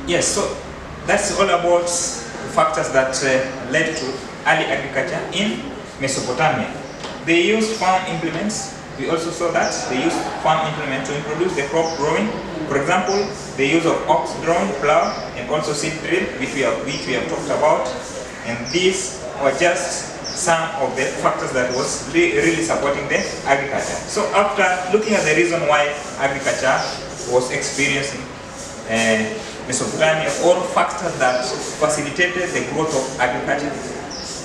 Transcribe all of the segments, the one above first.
Yes, so that's all about factors that led to early agriculture in Mesopotamia. They used farm implements. We also saw that they used farm implements to introduce the crop growing. For example, the use of ox drawn plow and also seed drill, which we have talked about. And these were just some of the factors that was really supporting the agriculture. So after looking at the reason why agriculture was experiencing Mesopotamia, or factors that facilitated the growth of agriculture,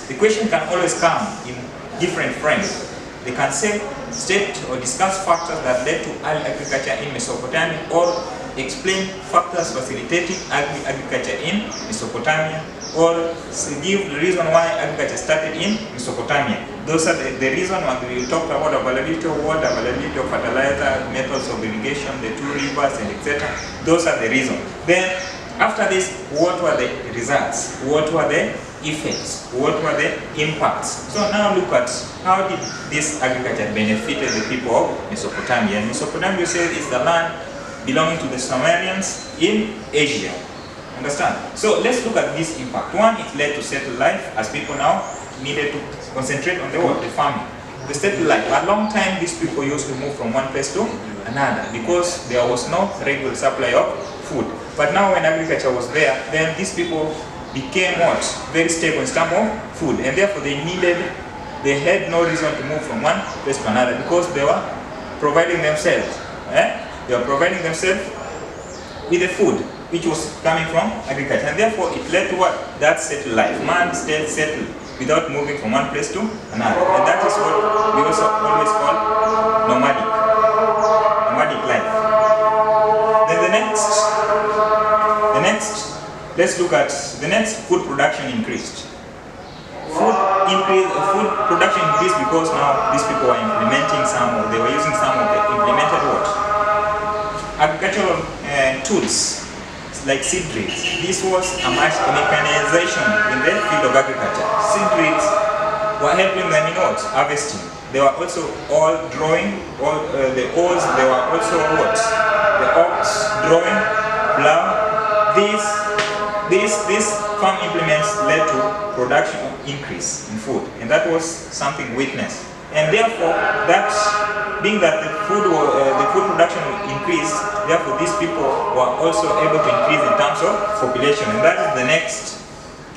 the question can always come in different frames. They can say, state or discuss factors that led to early agriculture in Mesopotamia, or explain factors facilitating agriculture in Mesopotamia, or give the reason why agriculture started in Mesopotamia. Those are the reason when we talked about availability of water, availability of fertilizer, methods of irrigation, the two rivers, and etc. Those are the reasons. Then, after this, what were the results? What were the effects? What were the impacts? So now look at how did this agriculture benefited the people of Mesopotamia. And Mesopotamia, you say, is the land belonging to the Sumerians in Asia. Understand? So let's look at this impact. One, it led to settled life, as people now needed to concentrate on the farming. The settled life. A long time, these people used to move from one place to another because there was no regular supply of food. But now when agriculture was there, then these people became what? Very stable in terms of food. And therefore they had no reason to move from one place to another because they were providing themselves. They were providing themselves with the food which was coming from agriculture. And therefore it led to what? That settled life. Man stayed settled without moving from one place to another. And that is what we also always call nomadic life. Then let's look at the next. Food production increased. Food production increased because now these people were implementing they were using some of the implemented what? Agricultural tools like seed drills. This was a mechanization in the field of agriculture. Seed drills were helping them in what? Harvesting. They were also all drawing, the oars, they were also what? The ox drawing, plow. These farm implements led to production increase in food, and that was something witnessed. And therefore, being that the food production increased, therefore these people were also able to increase in terms of population. And that is the next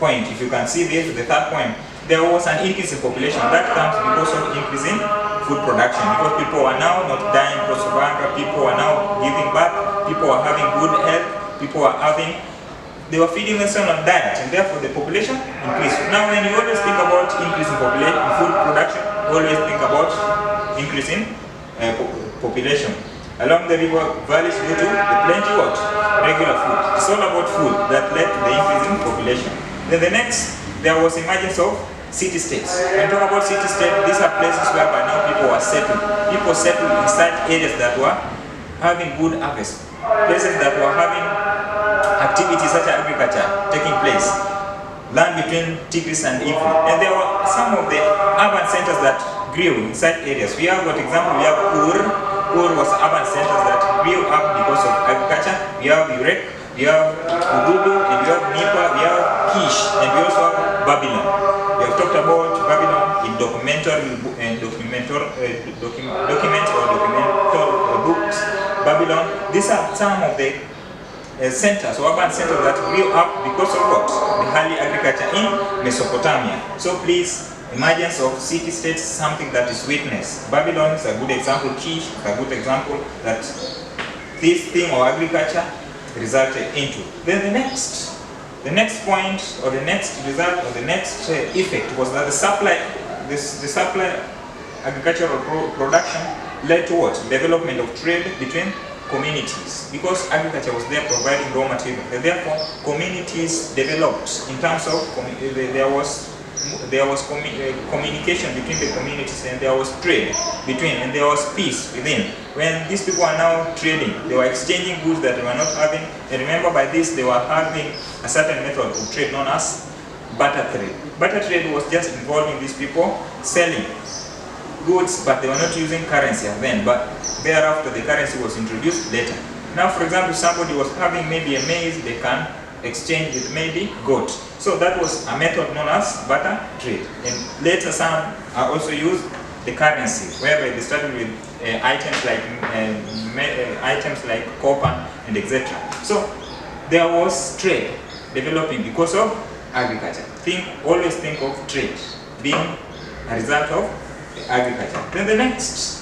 point. If you can see this, the third point, there was an increase in population. That comes because of increase in food production, because people are now not dying because of hunger, people are now giving birth, people are having good health, they were feeding themselves on diet, and therefore the population increased. Now when you always think about increase in food production, always think about increase in population. Along the river valleys due to the plenty of regular food. It's all about food that led to the increase in population. Then the next, there was emergence of city-states. When we talk about city-states, these are places whereby now people were settled. People settled in such areas that were having good harvest. Places that were having activities such as agriculture taking place. Land between Tigris and Euphrates. And there were some of the urban centers that grew in such areas. We have, for example, we have Ur. Ur was urban centers that grew up because of agriculture. We have Urek, we have Ududu, and we have Nipa, we have Kish, and we also have Babylon. We have talked about Babylon in documental books. Babylon. These are some of the centers, or urban centers that grew up because of what? The early agriculture in Mesopotamia. So please, emergence of city-states is something that is witnessed. Babylon is a good example, Kish is a good example that this thing of agriculture resulted into. Then the next point, or the next result, or the next effect was that the supply agricultural production led to what? Development of trade between communities, because agriculture was there providing raw material, and therefore communities developed in terms of there was communication between the communities, and there was trade between, and there was peace within. When these people are now trading, they were exchanging goods that they were not having, and remember by this they were having a certain method of trade known as barter trade. Barter trade was just involving these people selling goods, but they were not using currency then, but thereafter the currency was introduced later. Now, for example, somebody was having maybe a maize, they can exchange with maybe goat. So that was a method known as barter trade. And later some also used the currency, whereby they started with items like copper and etc. So there was trade developing because of agriculture. Always think of trade being a result of agriculture. Then the next,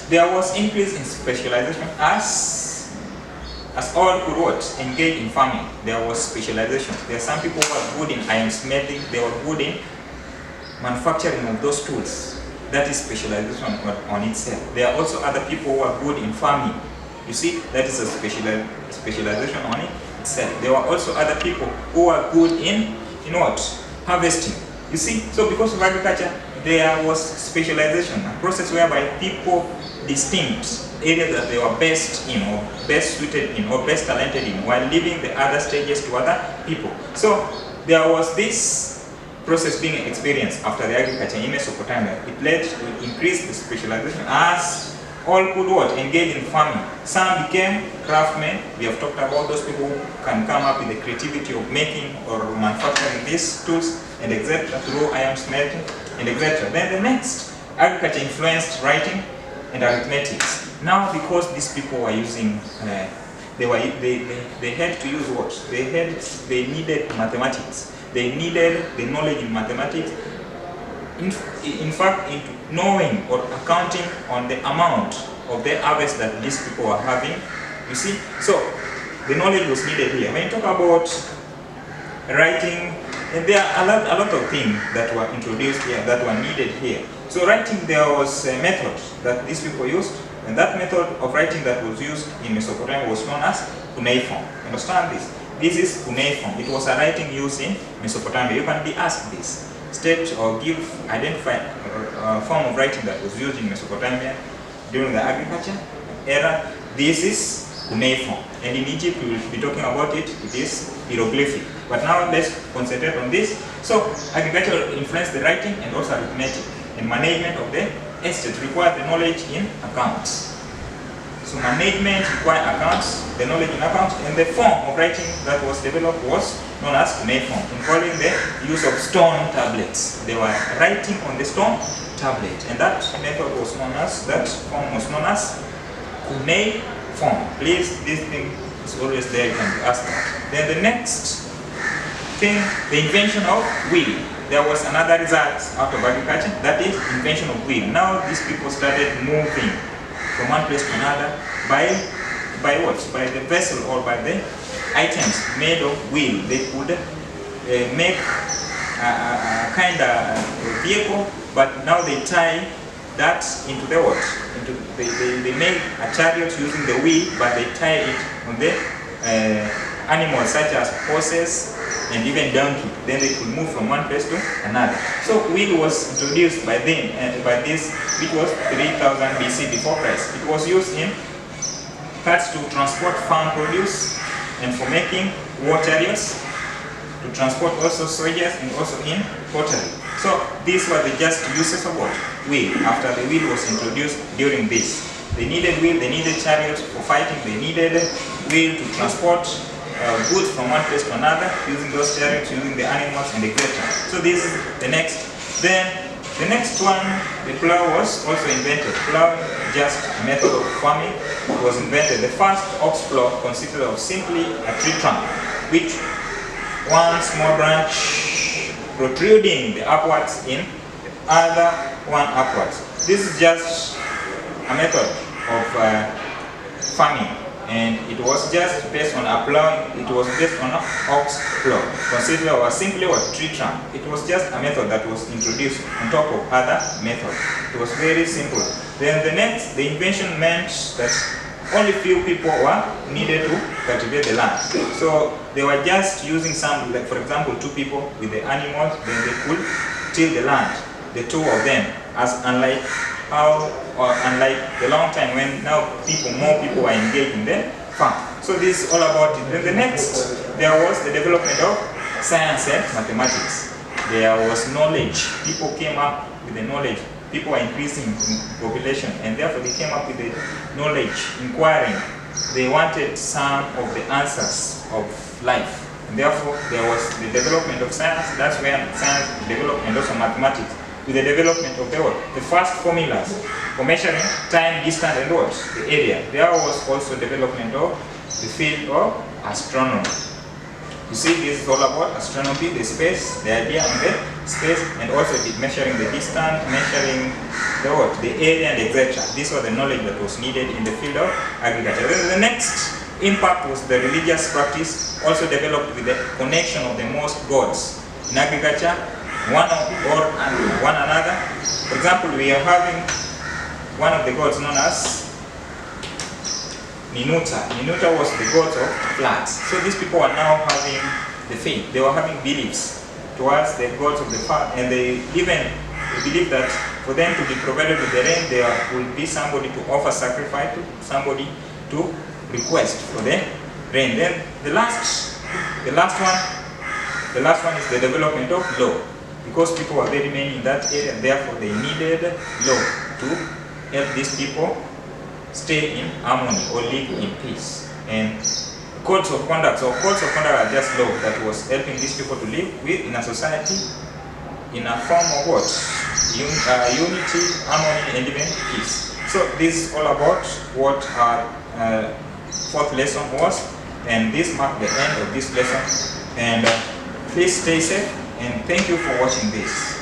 there was increase in specialization as all could engage in farming. There was specialization. There are some people who are good in iron smelting, they were good in manufacturing of those tools. That is specialization on itself. There are also other people who are good in farming. You see, that is a specialization on itself. There were also other people who are good in what? Harvesting. You see, so because of agriculture, there was specialization, a process whereby people distinct areas that they were best in, or best suited in, or best talented in, while leaving the other stages to other people. So there was this process being experienced after the agriculture in Mesopotamia. It led to increased specialization as all could engage in farming. Some became craftsmen. We have talked about those people who can come up with the creativity of making or manufacturing these tools and etc. through iron smelting and etc. Then the next, agriculture influenced writing and arithmetics. Now, because these people were using, they had to use what? They needed mathematics. They needed the knowledge in mathematics. In fact, into knowing or accounting on the amount of the harvest that these people were having. You see, so the knowledge was needed here. When you talk about writing, and there are a lot of things that were introduced here, that were needed here. So writing, there was a method that these people used, and that method of writing that was used in Mesopotamia was known as cuneiform. Understand this? This is cuneiform. It was a writing used in Mesopotamia. You can be asked this. State or identify a form of writing that was used in Mesopotamia during the agriculture era. This is cuneiform. And in Egypt, we will be talking about it. It is hieroglyphic. But now let's concentrate on this. So agriculture influenced the writing and also arithmetic. And management of the estate required the knowledge in accounts. So management required accounts, the knowledge in accounts, and the form of writing that was developed was known as cuneiform, involving the use of stone tablets. They were writing on the stone tablet, and that method was known as, that form was known as cuneiform. Please, this thing is always there, you can be asked that. Then the next thing, the invention of wheel. There was another result out of agriculture, that is invention of wheel. Now these people started moving from one place to another by what? By the vessel or by the items made of wheel. They could make a kind of vehicle, but now they tie that into the what? They make a chariot using the wheel, but they tie it on the animals such as horses and even donkey. Then they could move from one place to another. So wheel was introduced by them, by this, which was 3000 BC before Christ. It was used in carts to transport farm produce and for making war chariots, to transport also soldiers and also in pottery. So these were the just uses of what? Wheel. After the wheel was introduced during this. They needed wheel, they needed chariots for fighting, they needed wheel to transport goods from one place to another, using those chariots, using the animals and the etc. So this is the next. Then the next one, the plow was also invented. Plow, just a method of farming, was invented. The first ox plow consisted of simply a tree trunk, which one small branch protruding the upwards in, the other one upwards. This is just a method of farming. And it was just based on a plow, it was based on an ox plow. Consider or simply a tree trunk. It was just a method that was introduced on top of other methods. It was very simple. Then the next, the invention meant that only few people were needed to cultivate the land. So they were just using some, like for example, 2 people with the animals, then they could till the land, the 2 of them, as unlike the long time when now more people are engaged in the farm. So this is all about it. Then the next, there was the development of science and mathematics. There was knowledge. People came up with the knowledge people were increasing in population, and therefore they came up with the knowledge, inquiring. They wanted some of the answers of life. And therefore, there was the development of science. That's where science developed, and also mathematics, with the development of the first formulas for measuring time, distance, and what? The area. There was also development of the field of astronomy. You see, this is all about astronomy, the space, the idea on the space, and also measuring the distance, measuring the area, and etc. This was the knowledge that was needed in the field of agriculture. The next impact was the religious practice, also developed with the connection of the most gods in agriculture, one another. For example, we are having one of the gods known as Minuta. Minuta was the god of floods. So these people are now having the faith. They were having beliefs towards the gods of the flood, and they believe that for them to be provided with the rain, there will be somebody to offer sacrifice to, somebody to request for the rain. Then the last one is the development of law, because people were very many in that area. Therefore, they needed law to help these people stay in harmony or live in peace. And codes of conduct are just law that was helping these people to live in a society in a form of what? Unity, harmony, and even peace. So this is all about what our fourth lesson was, and this marked the end of this lesson. And please stay safe, and thank you for watching this.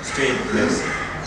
Stay blessed.